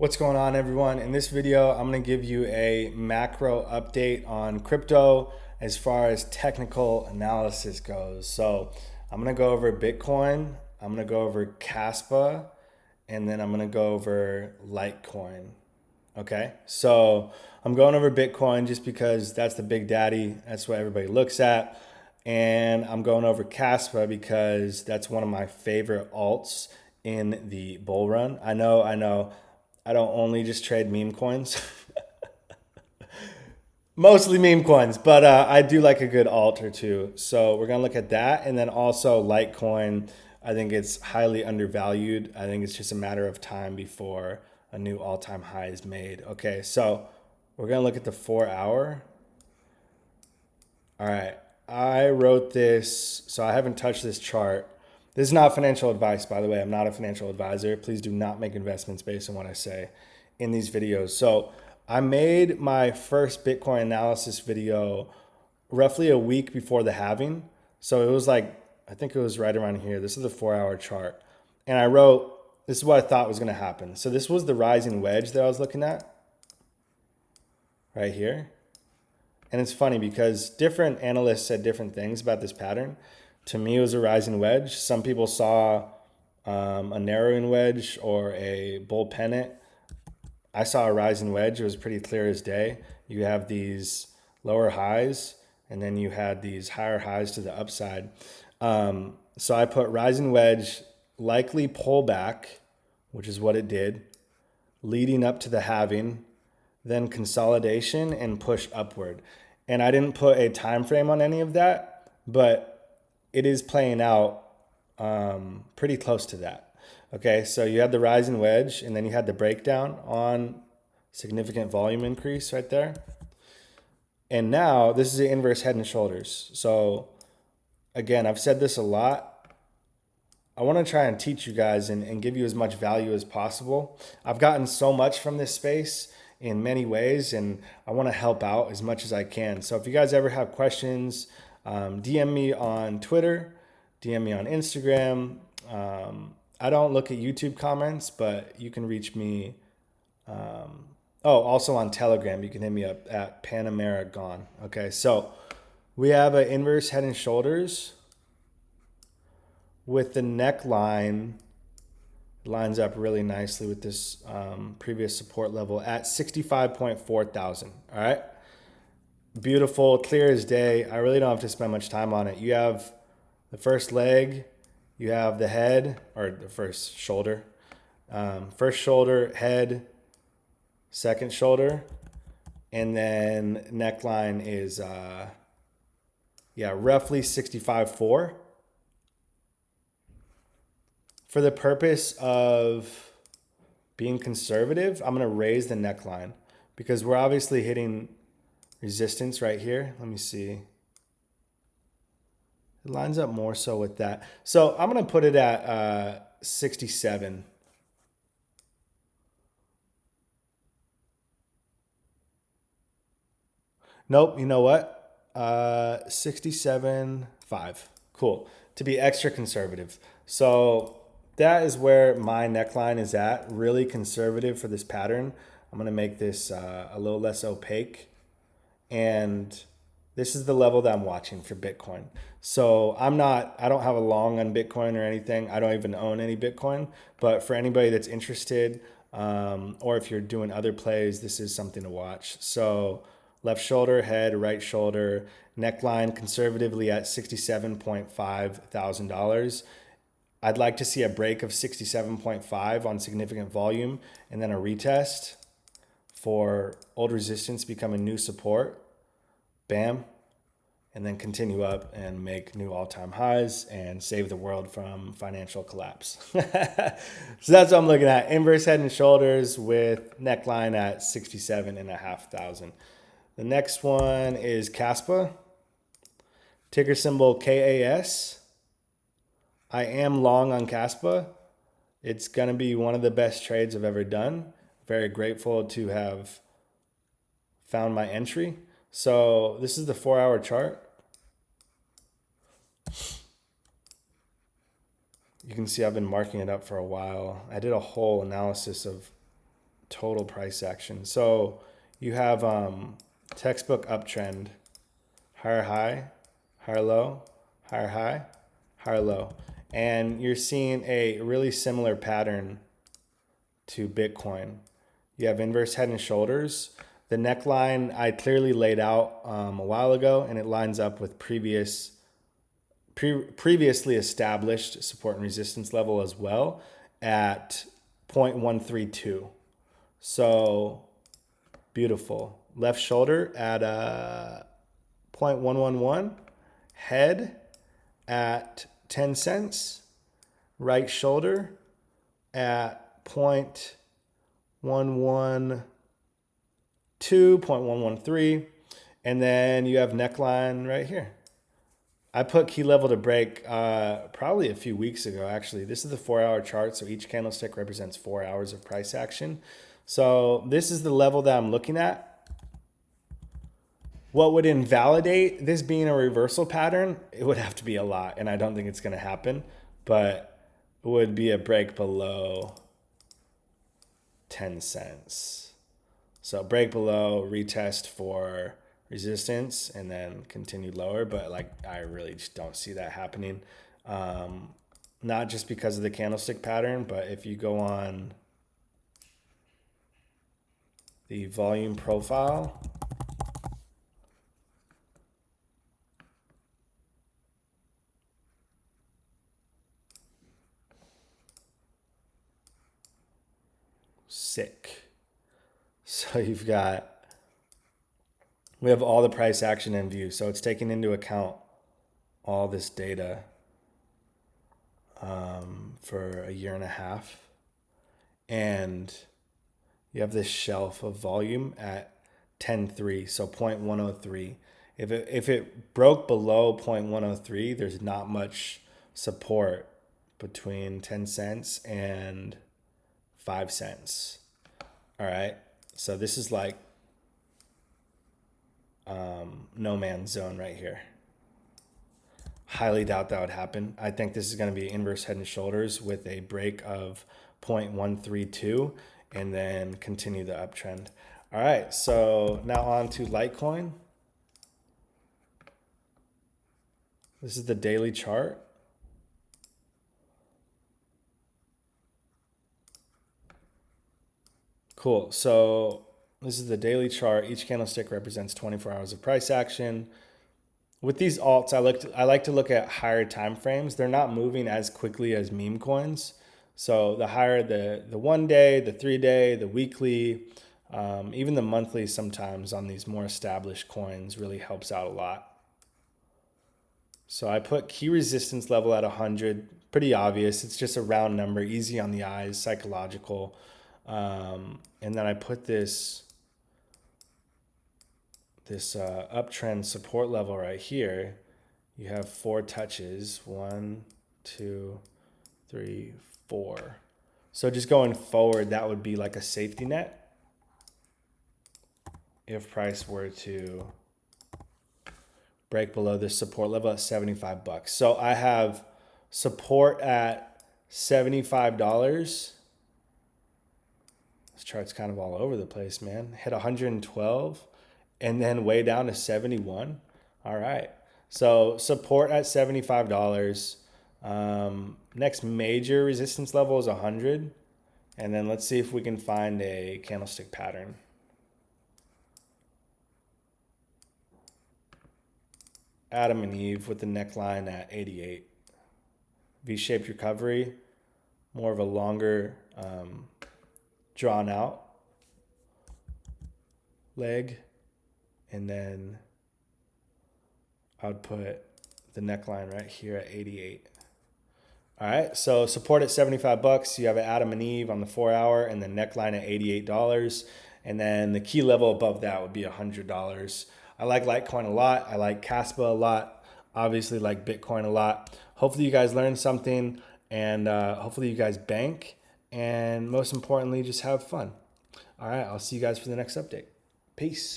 What's going on, everyone? In this video, I'm going to give you a macro update on crypto as far as technical analysis goes. So I'm going to go over Bitcoin, I'm going to go over Kaspa, and then I'm going to go over Litecoin. Okay, so I'm going over Bitcoin just because that's the big daddy. That's what everybody looks at. And I'm going over Kaspa because that's one of my favorite alts in the bull run. I know. I don't only just trade meme coins, mostly meme coins, but I do like a good alt or two. So we're going to look at that. And then also Litecoin, I think it's highly undervalued. I think it's just a matter of time before a new all-time high is made. Okay, so we're going to look at the 4 hour. All right, I wrote this, so I haven't touched this chart. This is not financial advice, by the way. I'm not a financial advisor. Please do not make investments based on what I say in these videos. So I made my first Bitcoin analysis video roughly a week before the halving. So it was like, I think it was right around here. This is the 4 hour chart. And I wrote, this is what I thought was going to happen. So this was the rising wedge that I was looking at right here. And it's funny because different analysts said different things about this pattern. To me, it was a rising wedge. Some people saw a narrowing wedge or a bull pennant. I saw a rising wedge. It was pretty clear as day. You have these lower highs, and then you had these higher highs to the upside. So I put rising wedge, likely pullback, which is what it did, leading up to the halving, then consolidation and push upward. And I didn't put a time frame on any of that, but it is playing out pretty close to that. Okay, so you had the rising wedge, and then you had the breakdown on significant volume increase right there. And now this is the inverse head and shoulders. So again, I've said this a lot. I want to try and teach you guys and give you as much value as possible. I've gotten so much from this space in many ways, and I want to help out as much as I can. So if you guys ever have questions, DM me on Twitter, DM me on Instagram. I don't look at YouTube comments, but you can reach me. Also on Telegram, you can hit me up at Panamerican. Okay, so we have an inverse head and shoulders with the neckline lines up really nicely with this previous support level at 65.4 thousand. All right. Beautiful, clear as day. I really don't have to spend much time on it. You have the first leg, you have the head, or the first shoulder, head, second shoulder, and then neckline is roughly 65.4. For the purpose of being conservative, I'm going to raise the neckline because we're obviously hitting resistance right here. Let me see. It lines up more so with that. So I'm going to put it at 67. Nope, you know what? 67.5. Cool. To be extra conservative. So that is where my neckline is at. Really conservative for this pattern. I'm going to make this a little less opaque. And this is the level that I'm watching for Bitcoin. So I don't have a long on Bitcoin or anything. I don't even own any Bitcoin. But for anybody that's interested, or if you're doing other plays, this is something to watch. So left shoulder, head, right shoulder, neckline conservatively at $67.5 thousand. I'd like to see a break of 67.5 on significant volume and then a retest for old resistance become a new support. Bam. And then continue up and make new all-time highs and save the world from financial collapse. So that's what I'm looking at. Inverse head and shoulders with neckline at 67.5 thousand. The next one is Kaspa. Ticker symbol KAS. I am long on Kaspa. It's going to be one of the best trades I've ever done. Very grateful to have found my entry. So this is the 4 hour chart. You can see I've been marking it up for a while. I did a whole analysis of total price action. So you have textbook uptrend, higher high, higher low, higher high, higher low. And you're seeing a really similar pattern to Bitcoin. You have inverse head and shoulders. The neckline I clearly laid out a while ago, and it lines up with previously established support and resistance level as well at 0.132. So beautiful. Left shoulder at 0.111, head at 10 cents, right shoulder at 0.112, 0.113, and then you have neckline right here. I put key level to break probably a few weeks ago, actually. This is the 4-hour chart, so each candlestick represents 4 hours of price action. So this is the level that I'm looking at. What would invalidate this being a reversal pattern? It would have to be a lot, and I don't think it's going to happen, but it would be a break below 10 cents. So break below, retest for resistance, and then continue lower. But like, I really just don't see that happening. Not just because of the candlestick pattern, but if you go on the volume profile, sick. So we have all the price action in view. So it's taking into account all this data for a year and a half. And you have this shelf of volume at 10.3, so 0.103. If it broke below 0.103, there's not much support between 10 cents and 5 cents. All right. So this is like no man's zone right here. Highly doubt that would happen. I think this is going to be inverse head and shoulders with a break of 0.132 and then continue the uptrend. All right. So now on to Litecoin. This is the daily chart. Cool. So this is the daily chart. Each candlestick represents 24 hours of price action. With these alts, I like to look at higher time frames. They're not moving as quickly as meme coins. So the higher the 1 day, the 3 day, the weekly, even the monthly sometimes on these more established coins really helps out a lot. So I put key resistance level at 100. Pretty obvious. It's just a round number, easy on the eyes, psychological. And then I put this uptrend support level right here. You have 4 touches, 1, 2, 3, 4. So just going forward, that would be like a safety net if price were to break below this support level at $75. So I have support at $75. This chart's kind of all over the place, man. Hit 112 and then way down to 71. All right. So support at $75. Next major resistance level is 100. And then let's see if we can find a candlestick pattern. Adam and Eve with the neckline at 88. V-shaped recovery, more of a longer drawn out leg. And then I would put the neckline right here at 88. All right, so support at $75. You have an Adam and Eve on the 4-hour and the neckline at $88. And then the key level above that would be $100. I like Litecoin a lot. I like Kaspa a lot. Obviously like Bitcoin a lot. Hopefully you guys learned something, and hopefully you guys bank, and most importantly, just have fun. All right, I'll see you guys for the next update. Peace.